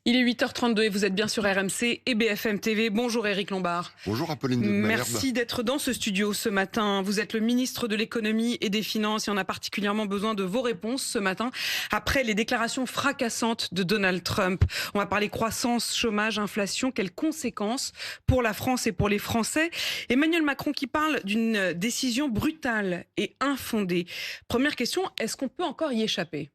Il est 8h32 et vous êtes bien sur RMC et BFM TV. Bonjour Éric Lombard. Bonjour Apolline de Malherbe. Merci d'être dans ce studio ce matin. Vous êtes le ministre de l'économie et des finances et on a particulièrement besoin de vos réponses ce matin après les déclarations fracassantes de Donald Trump. On va parler croissance, chômage, inflation. Quelles conséquences pour la France et pour les Français? Emmanuel Macron qui parle d'une décision brutale et infondée. Première question, est-ce qu'on peut encore y échapper?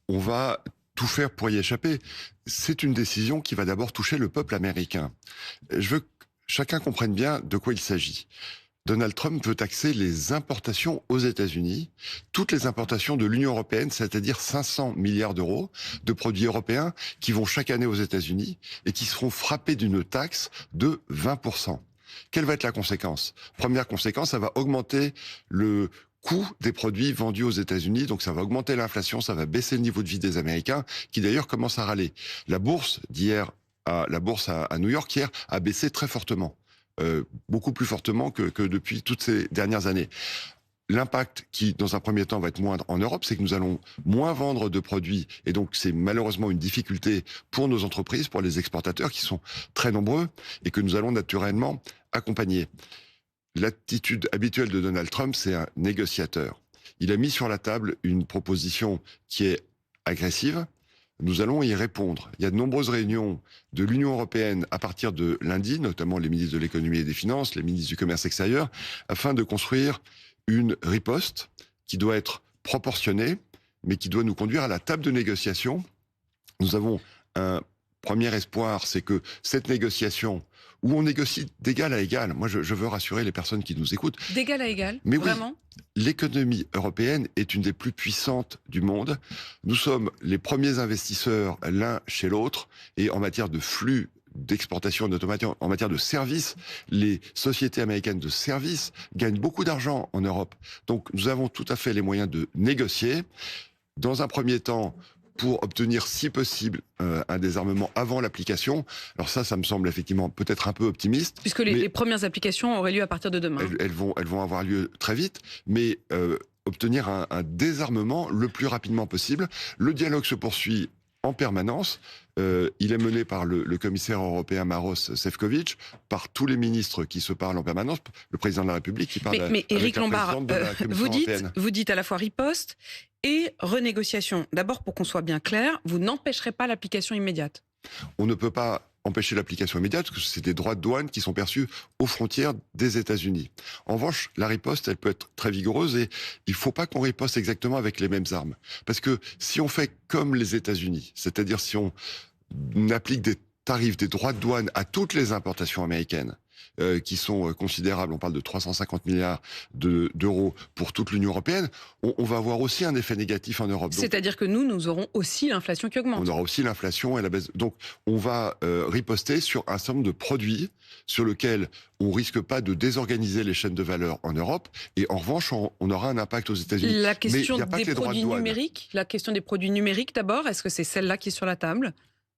On va tout faire pour y échapper. C'est une décision qui va d'abord toucher le peuple américain. Je veux que chacun comprenne bien de quoi il s'agit. Donald Trump veut taxer les importations aux États-Unis, toutes les importations de l'Union européenne, c'est-à-dire 500 milliards d'euros de produits européens qui vont chaque année aux États-Unis et qui seront frappés d'une taxe de 20%. Quelle va être la conséquence? Première conséquence, ça va augmenter le coût des produits vendus aux États-Unis, donc ça va augmenter l'inflation, ça va baisser le niveau de vie des Américains, qui d'ailleurs commencent à râler. La bourse à New York hier a baissé très fortement, beaucoup plus fortement que depuis toutes ces dernières années. L'impact qui, dans un premier temps, va être moindre en Europe, c'est que nous allons moins vendre de produits. Et donc, c'est malheureusement une difficulté pour nos entreprises, pour les exportateurs qui sont très nombreux et que nous allons naturellement accompagner. L'attitude habituelle de Donald Trump, c'est un négociateur. Il a mis sur la table une proposition qui est agressive. Nous allons y répondre. Il y a de nombreuses réunions de l'Union européenne à partir de lundi, notamment les ministres de l'économie et des finances, les ministres du commerce extérieur, afin de construire une riposte qui doit être proportionnée, mais qui doit nous conduire à la table de négociation. Nous avons un premier espoir, c'est que cette négociation, où on négocie d'égal à égal, moi je veux rassurer les personnes qui nous écoutent. D'égal à égal, mais vraiment? Oui, l'économie européenne est une des plus puissantes du monde. Nous sommes les premiers investisseurs l'un chez l'autre, et en matière de flux d'exportation, notamment en matière de services, les sociétés américaines de services gagnent beaucoup d'argent en Europe. Donc nous avons tout à fait les moyens de négocier. Dans un premier temps, pour obtenir, si possible, un désarmement avant l'application. Alors ça me semble effectivement peut-être un peu optimiste. Puisque les premières applications auraient lieu à partir de demain. Elles vont avoir lieu très vite, mais obtenir un désarmement le plus rapidement possible. Le dialogue se poursuit en permanence. Il est mené par le commissaire européen Maroš Šefčovič, par tous les ministres qui se parlent en permanence, le président de la République qui parle mais Éric Lombard, vous dites à la fois riposte et renégociation. D'abord, pour qu'on soit bien clair, vous n'empêcherez pas l'application immédiate. On ne peut pas empêcher l'application immédiate, parce que c'est des droits de douane qui sont perçus aux frontières des États-Unis. En revanche, la riposte, elle peut être très vigoureuse et il ne faut pas qu'on riposte exactement avec les mêmes armes. Parce que si on fait comme les États-Unis, c'est-à-dire si on applique des tarifs, des droits de douane à toutes les importations américaines, qui sont considérables, on parle de 350 milliards d'euros pour toute l'Union européenne, on va avoir aussi un effet négatif en Europe. C'est-à-dire que nous aurons aussi l'inflation qui augmente. On aura aussi l'inflation et la baisse. Donc on va riposter sur un certain nombre de produits sur lesquels on risque pas de désorganiser les chaînes de valeur en Europe, et en revanche on aura un impact aux États-Unis. La question la question des produits numériques d'abord, est-ce que c'est celle-là qui est sur la table?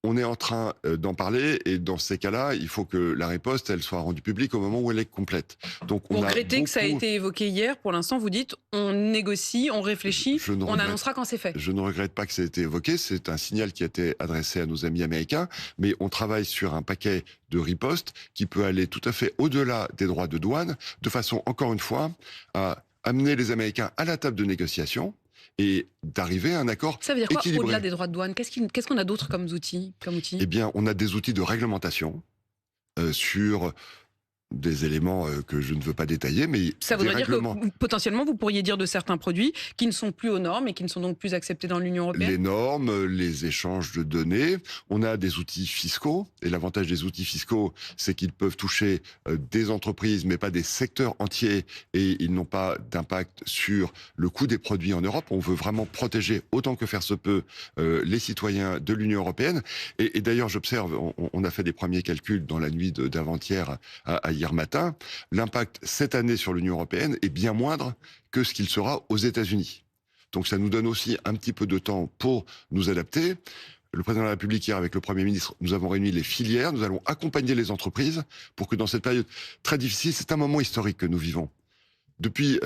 On est en train d'en parler, et dans ces cas-là, il faut que la riposte, elle soit rendue publique au moment où elle est complète. Donc, vous regrettez que ça a été évoqué hier. Pour l'instant, vous dites, on négocie, on réfléchit, on annoncera quand c'est fait. Je ne regrette pas que ça ait été évoqué. C'est un signal qui a été adressé à nos amis américains. Mais on travaille sur un paquet de riposte qui peut aller tout à fait au-delà des droits de douane, de façon, encore une fois, à amener les Américains à la table de négociation et d'arriver à un accord équilibré. Ça veut dire quoi, au-delà des droits de douane? Qu'est-ce qu'on a d'autre comme outils? Eh bien, on a des outils de réglementation sur des éléments que je ne veux pas détailler, mais ça voudrait dire que potentiellement vous pourriez dire de certains produits qui ne sont plus aux normes et qui ne sont donc plus acceptés dans l'Union européenne. Les normes, les échanges de données, on a des outils fiscaux, et l'avantage des outils fiscaux, c'est qu'ils peuvent toucher des entreprises, mais pas des secteurs entiers, et ils n'ont pas d'impact sur le coût des produits en Europe. On veut vraiment protéger autant que faire se peut les citoyens de l'Union européenne. Et d'ailleurs, j'observe, on a fait des premiers calculs dans la nuit d'avant-hier à hier matin, l'impact cette année sur l'Union européenne est bien moindre que ce qu'il sera aux États-Unis. Donc ça nous donne aussi un petit peu de temps pour nous adapter. Le président de la République hier avec le Premier ministre, nous avons réuni les filières, nous allons accompagner les entreprises pour que dans cette période très difficile, c'est un moment historique que nous vivons. Depuis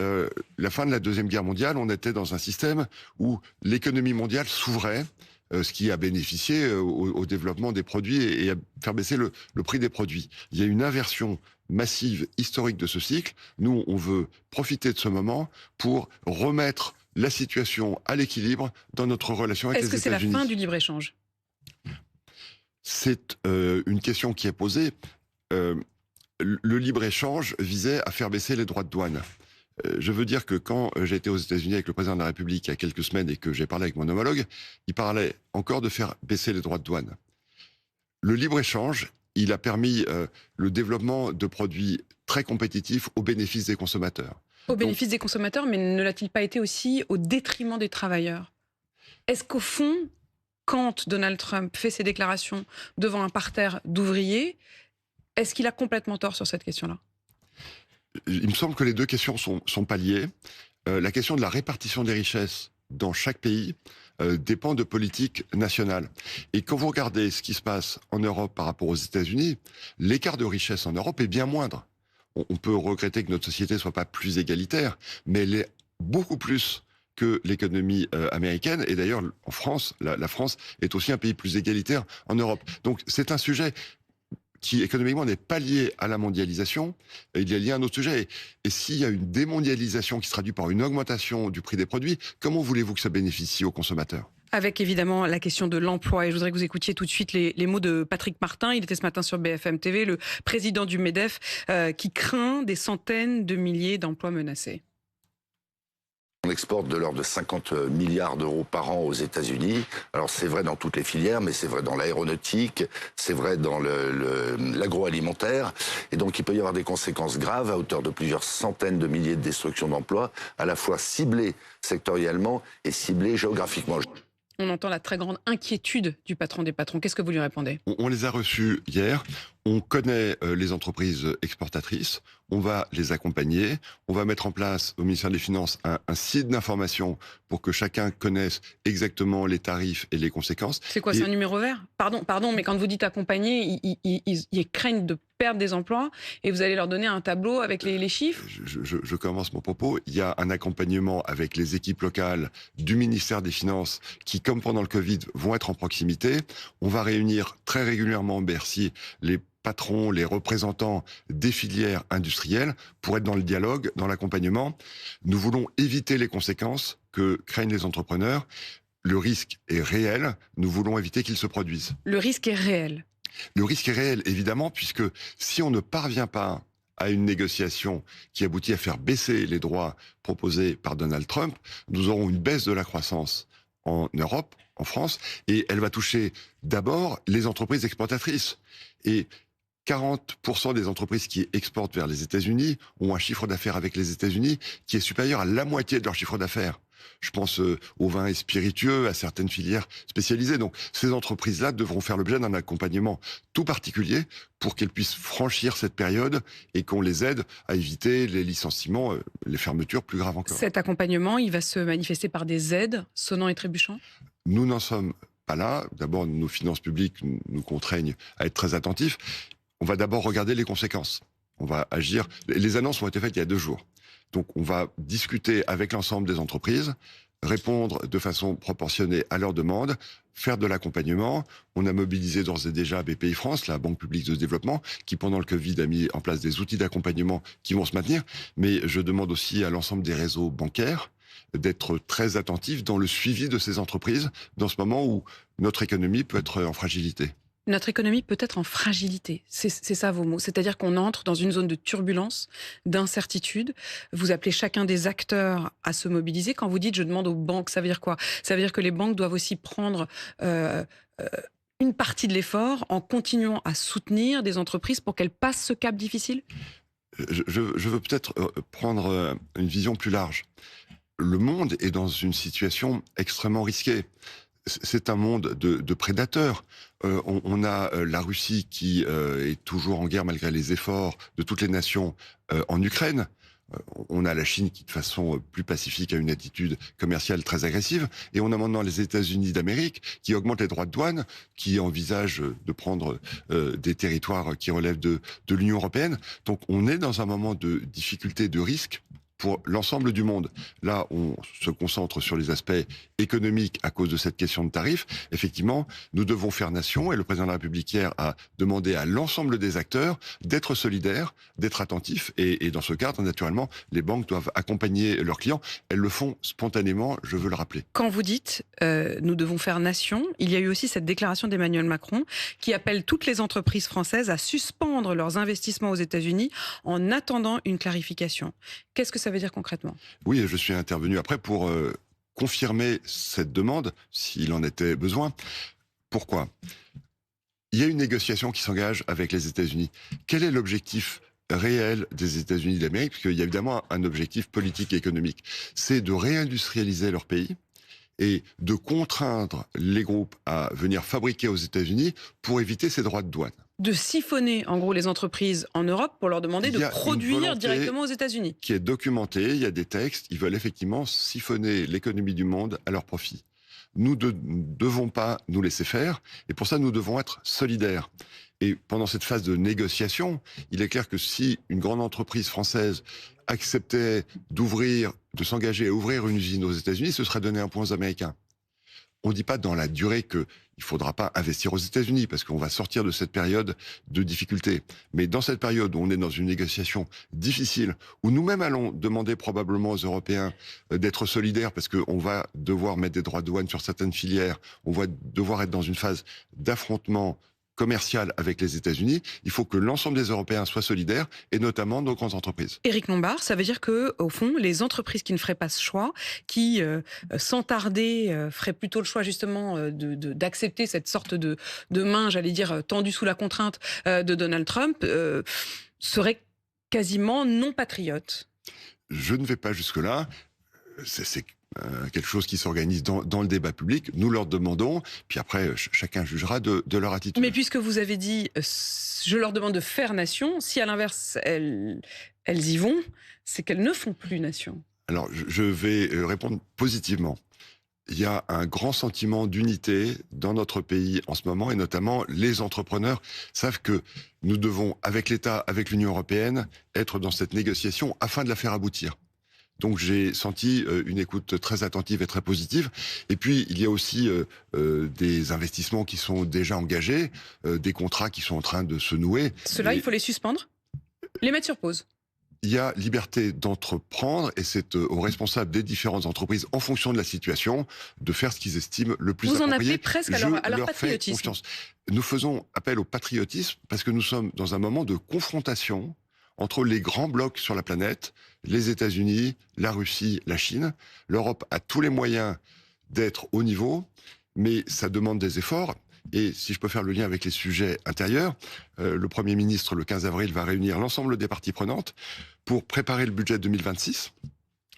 la fin de la Deuxième Guerre mondiale, on était dans un système où l'économie mondiale s'ouvrait ce qui a bénéficié au développement des produits et à faire baisser le prix des produits. Il y a une inversion massive, historique de ce cycle. Nous, on veut profiter de ce moment pour remettre la situation à l'équilibre dans notre relation avec les États-Unis. Est-ce que c'est la fin du libre-échange ? C'est une question qui est posée. Le libre-échange visait à faire baisser les droits de douane. Je veux dire que quand j'ai été aux États-Unis avec le président de la République il y a quelques semaines et que j'ai parlé avec mon homologue, il parlait encore de faire baisser les droits de douane. Le libre-échange, il a permis le développement de produits très compétitifs au bénéfice des consommateurs. Au bénéfice des consommateurs, mais ne l'a-t-il pas été aussi au détriment des travailleurs ? Est-ce qu'au fond, quand Donald Trump fait ses déclarations devant un parterre d'ouvriers, est-ce qu'il a complètement tort sur cette question-là ? Il me semble que les deux questions sont pas liées. La question de la répartition des richesses dans chaque pays dépend de politiques nationales. Et quand vous regardez ce qui se passe en Europe par rapport aux États-Unis, l'écart de richesse en Europe est bien moindre. On peut regretter que notre société soit pas plus égalitaire, mais elle est beaucoup plus que l'économie américaine. Et d'ailleurs, en France, la France est aussi un pays plus égalitaire en Europe. Donc c'est un sujet qui économiquement n'est pas lié à la mondialisation, il est lié à un autre sujet. Et s'il y a une démondialisation qui se traduit par une augmentation du prix des produits, comment voulez-vous que ça bénéficie aux consommateurs ? Avec évidemment la question de l'emploi. Et je voudrais que vous écoutiez tout de suite les mots de Patrick Martin. Il était ce matin sur BFM TV, le président du MEDEF, qui craint des centaines de milliers d'emplois menacés. On exporte de l'ordre de 50 milliards d'euros par an aux États-Unis. Alors c'est vrai dans toutes les filières, mais c'est vrai dans l'aéronautique, c'est vrai dans l'agroalimentaire. Et donc il peut y avoir des conséquences graves à hauteur de plusieurs centaines de milliers de destructions d'emplois, à la fois ciblées sectoriellement et ciblées géographiquement. On entend la très grande inquiétude du patron des patrons. Qu'est-ce que vous lui répondez ? On les a reçus hier. On connaît les entreprises exportatrices. On va les accompagner. On va mettre en place au ministère des Finances un site d'information pour que chacun connaisse exactement les tarifs et les conséquences. C'est quoi, c'est un numéro vert ? Pardon, mais quand vous dites accompagner, ils craignent de perdre des emplois et vous allez leur donner un tableau avec les chiffres ? Je commence mon propos. Il y a un accompagnement avec les équipes locales du ministère des Finances qui, comme pendant le Covid, vont être en proximité. On va réunir très régulièrement au Bercy les patrons, les représentants des filières industrielles pour être dans le dialogue, dans l'accompagnement. Nous voulons éviter les conséquences que craignent les entrepreneurs. Le risque est réel. Nous voulons éviter qu'il se produise. Le risque est réel. Le risque est réel, évidemment, puisque si on ne parvient pas à une négociation qui aboutit à faire baisser les droits proposés par Donald Trump, nous aurons une baisse de la croissance en Europe, en France, et elle va toucher d'abord les entreprises exportatrices. Et 40% des entreprises qui exportent vers les États-Unis ont un chiffre d'affaires avec les États-Unis qui est supérieur à la moitié de leur chiffre d'affaires. Je pense aux vins et spiritueux, à certaines filières spécialisées. Donc, ces entreprises-là devront faire l'objet d'un accompagnement tout particulier pour qu'elles puissent franchir cette période et qu'on les aide à éviter les licenciements, les fermetures plus graves encore. Cet accompagnement, il va se manifester par des aides sonnant et trébuchant ? Nous n'en sommes pas là. D'abord, nos finances publiques nous contraignent à être très attentifs. On va d'abord regarder les conséquences. On va agir. Les annonces ont été faites il y a 2 jours. Donc, on va discuter avec l'ensemble des entreprises, répondre de façon proportionnée à leurs demandes, faire de l'accompagnement. On a mobilisé d'ores et déjà BPIFrance, la Banque publique de développement, qui pendant le Covid a mis en place des outils d'accompagnement qui vont se maintenir. Mais je demande aussi à l'ensemble des réseaux bancaires d'être très attentifs dans le suivi de ces entreprises dans ce moment où notre économie peut être en fragilité. Notre économie peut être en fragilité, c'est ça vos mots. C'est-à-dire qu'on entre dans une zone de turbulence, d'incertitude. Vous appelez chacun des acteurs à se mobiliser. Quand vous dites « je demande aux banques », ça veut dire quoi ? Ça veut dire que les banques doivent aussi prendre une partie de l'effort en continuant à soutenir des entreprises pour qu'elles passent ce cap difficile ? Je veux peut-être prendre une vision plus large. Le monde est dans une situation extrêmement risquée. C'est un monde de prédateurs. On a la Russie qui est toujours en guerre malgré les efforts de toutes les nations en Ukraine. On a la Chine qui, de façon plus pacifique, a une attitude commerciale très agressive. Et on a maintenant les États-Unis d'Amérique qui augmentent les droits de douane, qui envisagent de prendre des territoires qui relèvent de l'Union européenne. Donc on est dans un moment de difficulté, de risque pour l'ensemble du monde. Là, on se concentre sur les aspects économiques à cause de cette question de tarifs. Effectivement, nous devons faire nation et le président de la République hier a demandé à l'ensemble des acteurs d'être solidaires, d'être attentifs et dans ce cadre, naturellement, les banques doivent accompagner leurs clients. Elles le font spontanément, je veux le rappeler. Quand vous dites nous devons faire nation, il y a eu aussi cette déclaration d'Emmanuel Macron qui appelle toutes les entreprises françaises à suspendre leurs investissements aux États-Unis en attendant une clarification. Qu'est-ce que ça veut dire concrètement ? Oui, je suis intervenu après pour confirmer cette demande, s'il en était besoin. Pourquoi ? Il y a une négociation qui s'engage avec les États-Unis. Quel est l'objectif réel des États-Unis d'Amérique ? Parce qu'il y a évidemment un objectif politique et économique. C'est de réindustrialiser leur pays et de contraindre les groupes à venir fabriquer aux États-Unis pour éviter ces droits de douane. De siphonner en gros les entreprises en Europe pour leur demander de produire directement aux États-Unis. Qui est documentée, il y a des textes, ils veulent effectivement siphonner l'économie du monde à leur profit. Nous ne devons pas nous laisser faire et pour ça nous devons être solidaires. Et pendant cette phase de négociation, il est clair que si une grande entreprise française acceptait de s'engager à ouvrir une usine aux États-Unis, ce serait donner un point aux Américains. On ne dit pas dans la durée qu'il ne faudra pas investir aux États-Unis parce qu'on va sortir de cette période de difficulté. Mais dans cette période où on est dans une négociation difficile, où nous-mêmes allons demander probablement aux Européens d'être solidaires parce qu'on va devoir mettre des droits de douane sur certaines filières, on va devoir être dans une phase d'affrontement commercial avec les États-Unis, il faut que l'ensemble des Européens soient solidaires, et notamment nos grandes entreprises. Éric Lombard, ça veut dire que, au fond, les entreprises qui ne feraient pas ce choix, qui, sans tarder, feraient plutôt le choix justement d'accepter cette sorte de main, j'allais dire, tendue sous la contrainte de Donald Trump, seraient quasiment non patriotes. Je ne vais pas jusque-là. C'est quelque chose qui s'organise dans le débat public. Nous leur demandons, puis après, chacun jugera de leur attitude. Mais puisque vous avez dit, je leur demande de faire nation, si à l'inverse, elles y vont, c'est qu'elles ne font plus nation. Alors, je vais répondre positivement. Il y a un grand sentiment d'unité dans notre pays en ce moment, et notamment les entrepreneurs savent que nous devons, avec l'État, avec l'Union européenne, être dans cette négociation afin de la faire aboutir. Donc j'ai senti une écoute très attentive et très positive. Et puis il y a aussi des investissements qui sont déjà engagés, des contrats qui sont en train de se nouer. Ceux-là, il faut les suspendre, les mettre sur pause. Il y a liberté d'entreprendre et c'est aux responsables des différentes entreprises, en fonction de la situation, de faire ce qu'ils estiment le plus approprié. Vous en appelez presque à leur patriotisme. Nous faisons appel au patriotisme parce que nous sommes dans un moment de confrontation entre les grands blocs sur la planète, les États-Unis, la Russie, la Chine. L'Europe a tous les moyens d'être au niveau, mais ça demande des efforts. Et si je peux faire le lien avec les sujets intérieurs, le Premier ministre, le 15 avril, va réunir l'ensemble des parties prenantes pour préparer le budget 2026.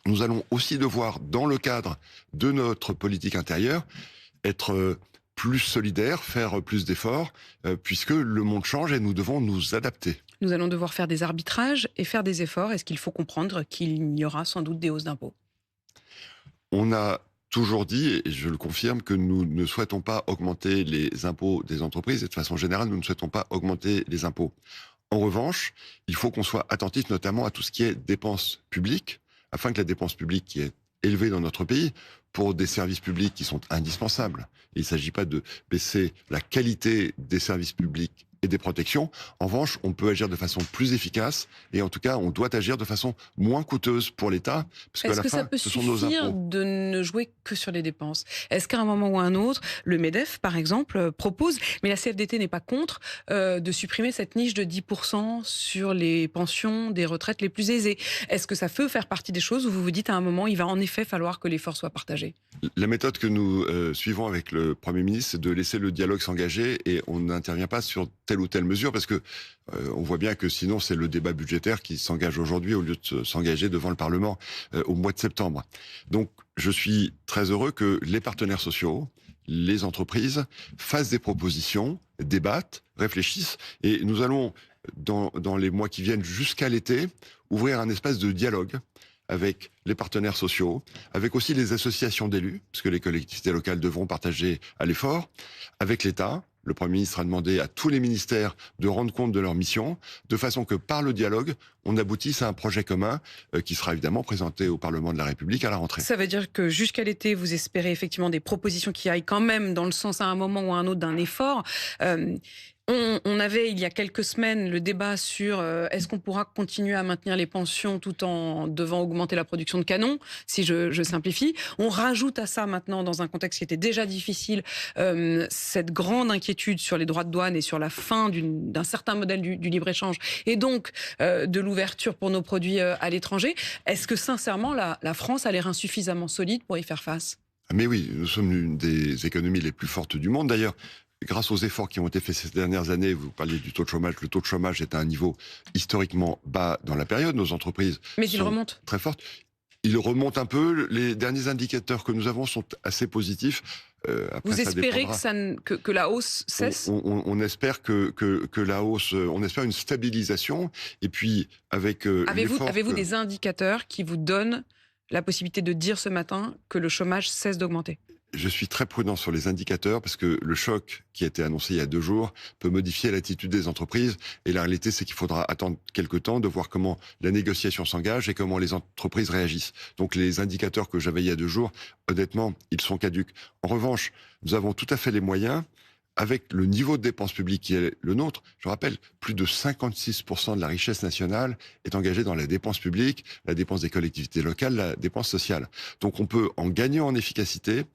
Nous allons aussi devoir, dans le cadre de notre politique intérieure, être plus solidaires, faire plus d'efforts, puisque le monde change et nous devons nous adapter. Nous allons devoir faire des arbitrages et faire des efforts. Est-ce qu'il faut comprendre qu'il y aura sans doute des hausses d'impôts ? On a toujours dit, et je le confirme, que nous ne souhaitons pas augmenter les impôts des entreprises, et de façon générale, nous ne souhaitons pas augmenter les impôts. En revanche, il faut qu'on soit attentif notamment à tout ce qui est dépenses publiques, afin que la dépense publique qui est élevée dans notre pays, pour des services publics qui sont indispensables. Il ne s'agit pas de baisser la qualité des services publics et des protections. En revanche, on peut agir de façon plus efficace et en tout cas, on doit agir de façon moins coûteuse pour l'État parce qu'à la fin, ce sont nos impôts. Est-ce que ça peut suffire de ne jouer que sur les dépenses ? Est-ce qu'à un moment ou à un autre, le MEDEF, par exemple, propose, mais la CFDT n'est pas contre, de supprimer cette niche de 10% sur les pensions des retraites les plus aisées ? Est-ce que ça peut faire partie des choses où vous vous dites à un moment, il va en effet falloir que l'effort soit partagé ? La méthode que nous suivons avec le Premier ministre, c'est de laisser le dialogue s'engager et on n'intervient pas sur telle ou telle mesure parce que on voit bien que sinon c'est le débat budgétaire qui s'engage aujourd'hui au lieu de s'engager devant le Parlement au mois de septembre. Donc je suis très heureux que les partenaires sociaux, les entreprises fassent des propositions, débattent, réfléchissent et nous allons dans les mois qui viennent jusqu'à l'été ouvrir un espace de dialogue avec les partenaires sociaux, avec aussi les associations d'élus, parce que les collectivités locales devront partager à l'effort, avec l'État, Le Premier ministre a demandé à tous les ministères de rendre compte de leur mission, de façon que par le dialogue, on aboutisse à un projet commun qui sera évidemment présenté au Parlement de la République à la rentrée. Ça veut dire que jusqu'à l'été, vous espérez effectivement des propositions qui aillent quand même dans le sens à un moment ou à un autre d'un effort. On avait il y a quelques semaines le débat sur est-ce qu'on pourra continuer à maintenir les pensions tout en devant augmenter la production de canons, si je simplifie. On rajoute à ça maintenant, dans un contexte qui était déjà difficile, cette grande inquiétude sur les droits de douane et sur la fin d'un certain modèle du libre-échange et donc de l'ouverture pour nos produits à l'étranger. Est-ce que sincèrement la France a l'air insuffisamment solide pour y faire face ? Mais oui, nous sommes l'une des économies les plus fortes du monde. D'ailleurs, grâce aux efforts qui ont été faits ces dernières années, vous parliez du taux de chômage, le taux de chômage est à un niveau historiquement bas dans la période. Nos entreprises il remonte très fortes. Il remonte un peu. Les derniers indicateurs que nous avons sont assez positifs. Après, vous espérez que la hausse cesse ? On espère que la hausse, on espère une stabilisation. Et puis, avec Avez-vous des indicateurs qui vous donnent la possibilité de dire ce matin que le chômage cesse d'augmenter ? Je suis très prudent sur les indicateurs parce que le choc qui a été annoncé il y a 2 jours peut modifier l'attitude des entreprises. Et la réalité, c'est qu'il faudra attendre quelques temps de voir comment la négociation s'engage et comment les entreprises réagissent. Donc les indicateurs que j'avais il y a 2 jours, honnêtement, ils sont caducs. En revanche, nous avons tout à fait les moyens, avec le niveau de dépenses publiques qui est le nôtre. Je rappelle, plus de 56% de la richesse nationale est engagée dans la dépense publique, la dépense des collectivités locales, la dépense sociale. Donc on peut, en gagnant en efficacité,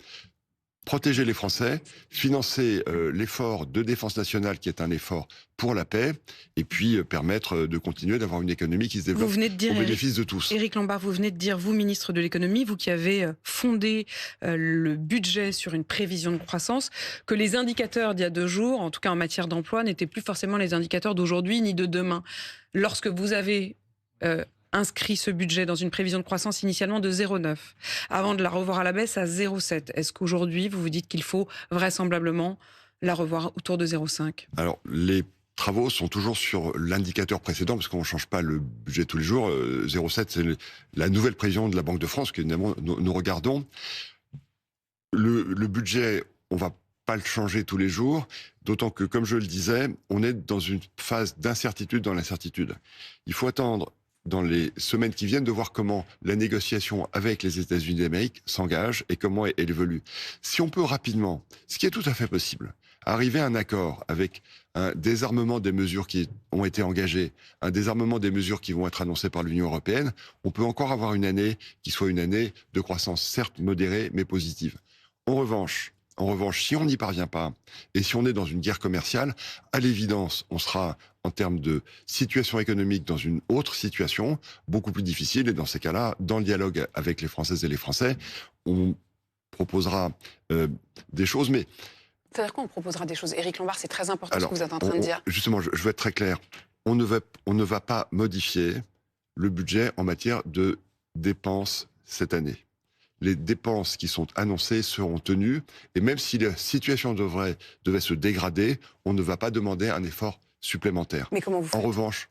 protéger les Français, financer l'effort de défense nationale qui est un effort pour la paix, et puis permettre de continuer d'avoir une économie qui se développe au bénéfice de tous. Éric Lombard, vous venez de dire, vous, ministre de l'économie, vous qui avez fondé le budget sur une prévision de croissance, que les indicateurs d'il y a 2 jours, en tout cas en matière d'emploi, n'étaient plus forcément les indicateurs d'aujourd'hui ni de demain. Lorsque vous avez inscrit ce budget dans une prévision de croissance initialement de 0,9, avant de la revoir à la baisse à 0,7. Est-ce qu'aujourd'hui, vous vous dites qu'il faut vraisemblablement la revoir autour de 0,5 ? Alors, les travaux sont toujours sur l'indicateur précédent, parce qu'on ne change pas le budget tous les jours. 0,7, c'est la nouvelle prévision de la Banque de France que nous regardons. Le budget, on ne va pas le changer tous les jours, d'autant que, comme je le disais, on est dans une phase d'incertitude dans l'incertitude. Il faut attendre dans les semaines qui viennent de voir comment la négociation avec les États-Unis d'Amérique s'engage et comment elle évolue. Si on peut rapidement, ce qui est tout à fait possible, arriver à un accord avec un désarmement des mesures qui ont été engagées, un désarmement des mesures qui vont être annoncées par l'Union européenne, on peut encore avoir une année qui soit une année de croissance certes modérée mais positive. En revanche, si on n'y parvient pas, et si on est dans une guerre commerciale, à l'évidence, on sera, en termes de situation économique, dans une autre situation, beaucoup plus difficile. Et dans ces cas-là, dans le dialogue avec les Françaises et les Français, on proposera des choses, mais... C'est-à-dire qu'on proposera des choses. Éric Lombard, c'est très important ce que vous êtes en train de dire. Justement, je veux être très clair. On ne va pas modifier le budget en matière de dépenses cette année. Les dépenses qui sont annoncées seront tenues, et même si la situation devait se dégrader, on ne va pas demander un effort supplémentaire. Mais comment vous faites ? En revanche,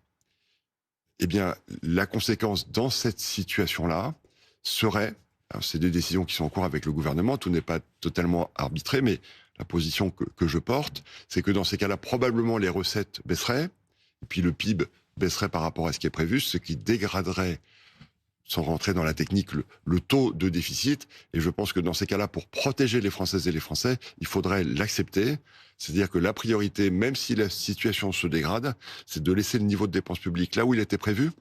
eh bien, la conséquence dans cette situation-là serait, c'est des décisions qui sont en cours avec le gouvernement, tout n'est pas totalement arbitré, mais la position que je porte, c'est que dans ces cas-là, probablement les recettes baisseraient, et puis le PIB baisserait par rapport à ce qui est prévu, ce qui dégraderait, sans rentrer dans la technique, le taux de déficit. Et je pense que dans ces cas-là, pour protéger les Françaises et les Français, il faudrait l'accepter. C'est-à-dire que la priorité, même si la situation se dégrade, c'est de laisser le niveau de dépenses publiques là où il était prévu,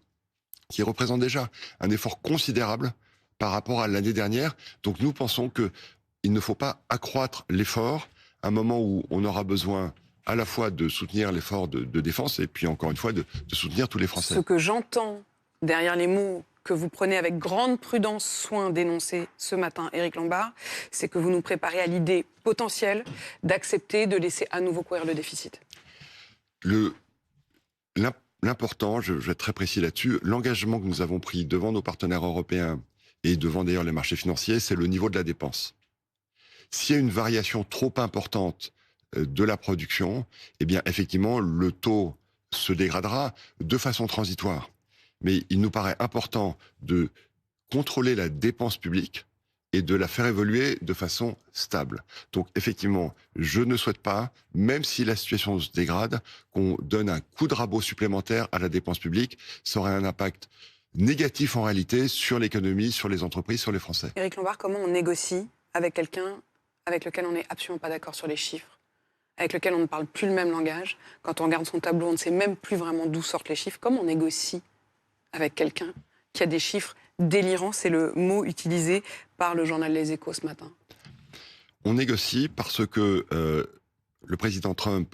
qui représente déjà un effort considérable par rapport à l'année dernière. Donc nous pensons qu'il ne faut pas accroître l'effort à un moment où on aura besoin à la fois de soutenir l'effort de défense et puis encore une fois de soutenir tous les Français. Ce que j'entends derrière les mots que vous prenez avec grande prudence soin d'énoncer ce matin, Éric Lombard, c'est que vous nous préparez à l'idée potentielle d'accepter de laisser à nouveau courir le déficit. L'important, je vais être très précis là-dessus, l'engagement que nous avons pris devant nos partenaires européens et devant d'ailleurs les marchés financiers, c'est le niveau de la dépense. S'il y a une variation trop importante de la production, eh bien effectivement, le taux se dégradera de façon transitoire. Mais il nous paraît important de contrôler la dépense publique et de la faire évoluer de façon stable. Donc effectivement, je ne souhaite pas, même si la situation se dégrade, qu'on donne un coup de rabot supplémentaire à la dépense publique. Ça aurait un impact négatif en réalité sur l'économie, sur les entreprises, sur les Français. Éric Lombard, comment on négocie avec quelqu'un avec lequel on n'est absolument pas d'accord sur les chiffres, avec lequel on ne parle plus le même langage? Quand on regarde son tableau, on ne sait même plus vraiment d'où sortent les chiffres. Comment on négocie avec quelqu'un qui a des chiffres délirants? C'est le mot utilisé par le journal Les Échos ce matin. On négocie parce que le président Trump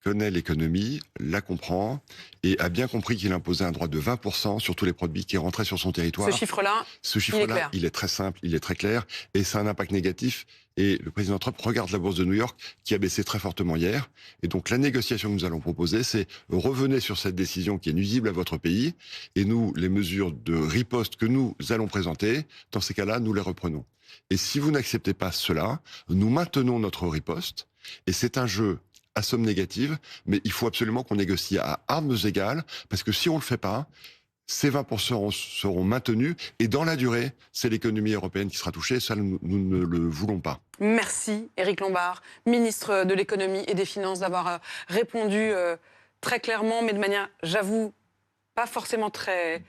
connaît l'économie, la comprend et a bien compris qu'il imposait un droit de 20% sur tous les produits qui rentraient sur son territoire. Ce chiffre-là, il est très simple, il est très clair et ça a un impact négatif. Et le président Trump regarde la bourse de New York qui a baissé très fortement hier. Et donc la négociation que nous allons proposer, c'est revenez sur cette décision qui est nuisible à votre pays et nous, les mesures de riposte que nous allons présenter, dans ces cas-là, nous les reprenons. Et si vous n'acceptez pas cela, nous maintenons notre riposte et c'est un jeu à somme négative, mais il faut absolument qu'on négocie à armes égales, parce que si on ne le fait pas, ces 20% seront maintenus, et dans la durée, c'est l'économie européenne qui sera touchée, ça nous ne le voulons pas. Merci Éric Lombard, ministre de l'économie et des finances, d'avoir répondu très clairement, mais de manière, j'avoue, pas forcément très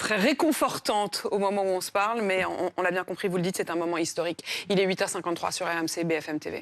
réconfortante au moment où on se parle, mais on l'a bien compris, vous le dites, c'est un moment historique. Il est 8h53 sur RMC BFM TV.